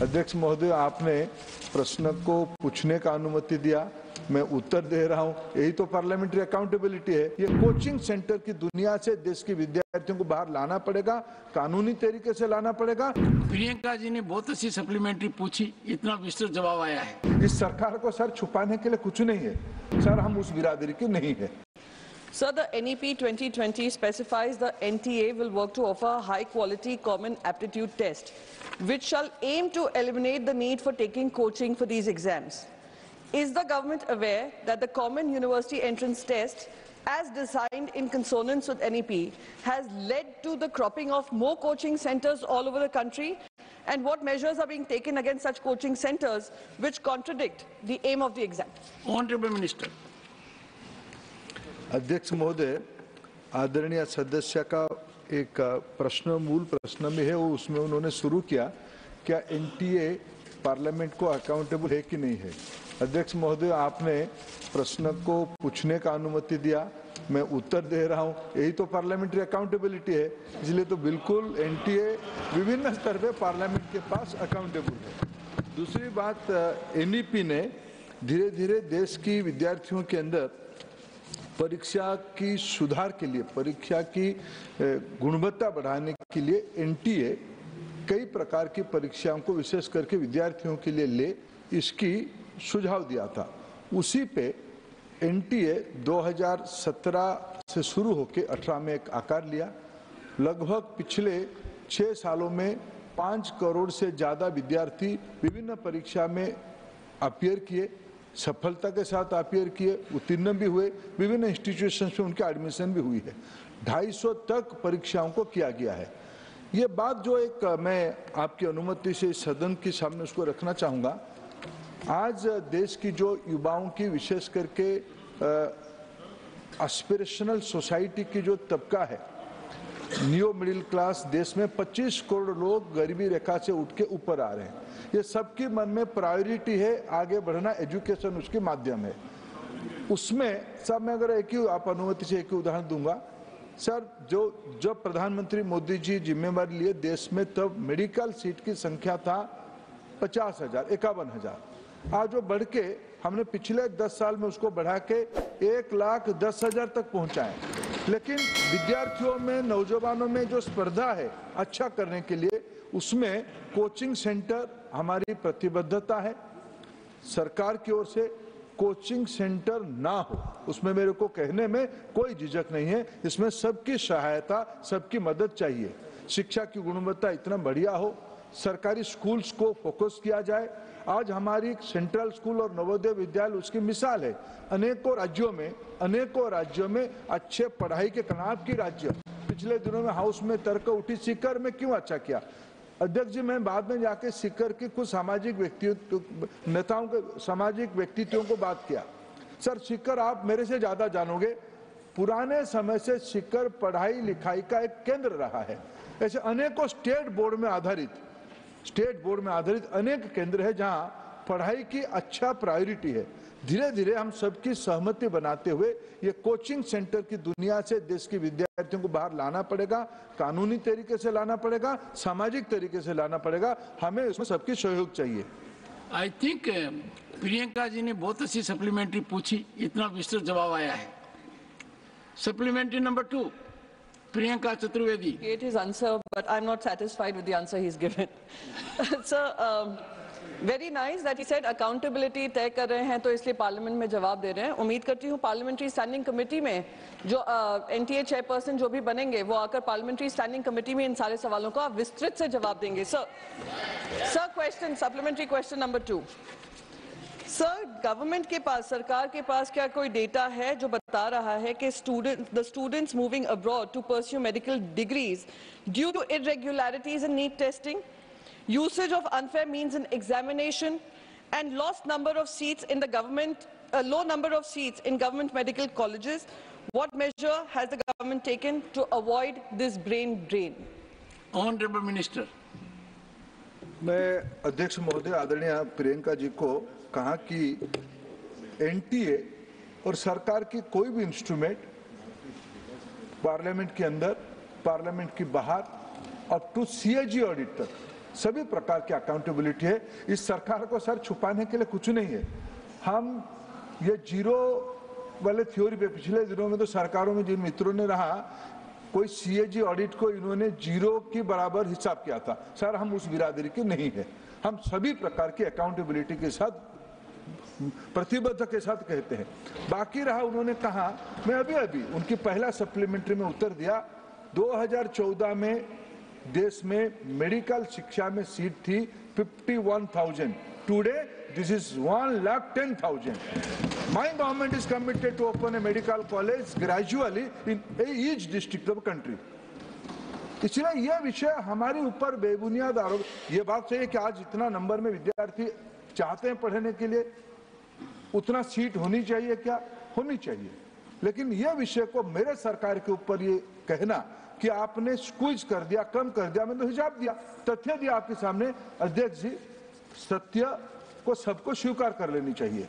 अध्यक्ष महोदय, आपने प्रश्न को पूछने का अनुमति दिया, मैं उत्तर दे रहा हूं। यही तो पार्लियामेंट्री अकाउंटेबिलिटी है। ये कोचिंग सेंटर की दुनिया से देश के विद्यार्थियों को बाहर लाना पड़ेगा, कानूनी तरीके से लाना पड़ेगा। प्रियंका जी ने बहुत अच्छी सप्लीमेंट्री पूछी, इतना विस्तृत जवाब आया है। इस सरकार को सर छुपाने के लिए कुछ नहीं है सर, हम उस बिरादरी के नहीं है। Sir, the NEP 2020 specifies the NTA will work to offer a high-quality common aptitude test, which shall aim to eliminate the need for taking coaching for these exams. Is the government aware that the Common University Entrance Test, as designed in consonance with NEP, has led to the cropping of more coaching centers all over the country? And what measures are being taken against such coaching centers which contradict the aim of the exam? Honorable Minister. अध्यक्ष महोदय, आदरणीय सदस्य का एक प्रश्न मूल प्रश्न में है, वो उसमें उन्होंने शुरू किया क्या एनटीए पार्लियामेंट को अकाउंटेबल है कि नहीं है। अध्यक्ष महोदय, आपने प्रश्न को पूछने का अनुमति दिया, मैं उत्तर दे रहा हूं। यही तो पार्लियामेंट्री अकाउंटेबिलिटी है। इसलिए तो बिल्कुल एनटीए विभिन्न स्तर पे पार्लियामेंट के पास अकाउंटेबल है। दूसरी बात, एनईपी ने धीरे धीरे देश की विद्यार्थियों के अंदर परीक्षा की सुधार के लिए, परीक्षा की गुणवत्ता बढ़ाने के लिए एनटीए कई प्रकार की परीक्षाओं को विशेष करके विद्यार्थियों के लिए ले, इसकी सुझाव दिया था। उसी पे एनटीए 2017 से शुरू होकर 18 में एक आकार लिया। लगभग पिछले 6 सालों में 5 करोड़ से ज़्यादा विद्यार्थी विभिन्न परीक्षा में अपीयर किए, सफलता के साथ अपीयर किए, उत्तीर्ण भी हुए, विभिन्न इंस्टीट्यूशंस में उनके एडमिशन भी हुई है। 250 तक परीक्षाओं को किया गया है। ये बात जो एक मैं आपकी अनुमति से सदन के सामने उसको रखना चाहूँगा। आज देश की जो युवाओं की, विशेष करके एस्पिरेशनल सोसाइटी की जो तबका है, न्यू मिडिल क्लास, देश में 25 करोड़ लोग गरीबी रेखा से उठ के ऊपर आ रहे हैं। ये सबके मन में प्रायोरिटी है आगे बढ़ना, एजुकेशन उसके माध्यम है। उसमें सब मैं अगर एक ही आप अनुमति से एक ही उदाहरण दूंगा सर, जब प्रधानमंत्री मोदी जी जिम्मेवारी लिए देश में, तब मेडिकल सीट की संख्या था 50,000, 51,000। आज वो बढ़ के हमने पिछले 10 साल में उसको बढ़ा के 1,10,000 तक पहुंचाए। लेकिन विद्यार्थियों में, नौजवानों में जो स्पर्धा है अच्छा करने के लिए, उसमें कोचिंग सेंटर हमारी प्रतिबद्धता है। सरकार की ओर से कोचिंग सेंटर ना हो, उसमें मेरे को कहने में कोई झिझक नहीं है। इसमें सबकी सहायता, सबकी मदद चाहिए। शिक्षा की गुणवत्ता इतना बढ़िया हो, सरकारी स्कूल्स को फोकस किया जाए। आज हमारी सेंट्रल स्कूल और नवोदय विद्यालय उसकी मिसाल है। अनेकों राज्यों में अच्छे पढ़ाई के कनाब की राज्य, पिछले दिनों में हाउस में तर्क उठी सीकर में क्यों अच्छा किया। अध्यक्ष जी, मैं बाद में जाके सीकर की कुछ सामाजिक नेताओं के सामाजिक व्यक्तित्वों को बात किया। सर, सीकर आप मेरे से ज्यादा जानोगे, पुराने समय से सीकर पढ़ाई लिखाई का एक केंद्र रहा है। ऐसे अनेकों स्टेट बोर्ड में आधारित अनेक केंद्र है जहां पढ़ाई की अच्छा प्रायोरिटी है। धीरे धीरे हम सबकी सहमति बनाते हुए ये कोचिंग सेंटर की दुनिया से देश के विद्यार्थियों को बाहर लाना पड़ेगा, कानूनी तरीके से लाना पड़ेगा, सामाजिक तरीके से लाना पड़ेगा। हमें इसमें सबकी सहयोग चाहिए। आई थिंक प्रियंका जी ने बहुत अच्छी सप्लीमेंट्री पूछी, इतना विस्तृत जवाब आया है। Supplementary number 2, Priyanka Chaturvedi. His answer, but I'm not satisfied with the answer he's given. Sir, very nice that he said accountability तय कर रहे हैं, तो इसलिए पार्लियामेंट में जवाब दे रहे हैं। उम्मीद करती हूँ पार्लियामेंट्री स्टैंडिंग कमेटी में जो एनटीए चेयरपर्सन जो भी बनेंगे, वो आकर पार्लियामेंट्री स्टैंडिंग कमेटी में इन सारे सवालों का विस्तृत से जवाब देंगे। Sir question, supplementary question number 2। Sir, government के पास, सरकार के पास क्या कोई डेटा है जो बता रहा है कि the students moving abroad to pursue medical degrees due to irregularities in NEET testing, usage of unfair means in examination, and low number of seats in government medical colleges, what measure has the government taken to avoid this brain drain? Honorable Minister. मैं अध्यक्ष महोदय, आदरणीय प्रियंका जी को कहा कि NTA और सरकार की कोई भी इंस्ट्रूमेंट पार्लियामेंट के अंदर, पार्लियामेंट के बाहर, अप टू सीएजी ऑडिट तक सभी प्रकार की अकाउंटेबिलिटी है। इस सरकार को सर छुपाने के लिए कुछ नहीं है। हम ये जीरो वाले थ्योरी पे पिछले दिनों में तो सरकारों में जिन मित्रों ने रहा, कोई सीएजी ऑडिट को इन्होंने जीरो की बराबर हिसाब किया था। सर हम उस बिरादरी के नहीं है, हम सभी प्रकार की अकाउंटेबिलिटी के साथ प्रतिबद्ध के साथ कहते हैं। बाकी रहा उन्होंने कहा, मैं अभी उनकी पहला सप्लीमेंट्री में उत्तर दिया, 2014 में देश में मेडिकल शिक्षा में सीट थी 51,000, today this is 1,10,000। My government is committed to open a medical college gradually in each district of country. इसलिए यह विषय हमारे ऊपर बेबुनियाद आरोप। ये बात सही है कि आज इतना नंबर में विद्यार्थी चाहते हैं पढ़ने के लिए, उतना सीट होनी चाहिए, क्या होनी चाहिए, लेकिन यह विषय को मेरे सरकार के ऊपर ये कहना कि आपने स्क्वीज कर दिया, कम कर दिया, मैंने तो हिसाब दिया, तथ्य दिया आपके सामने। अध्यक्ष जी, सत्य को सबको स्वीकार कर लेनी चाहिए।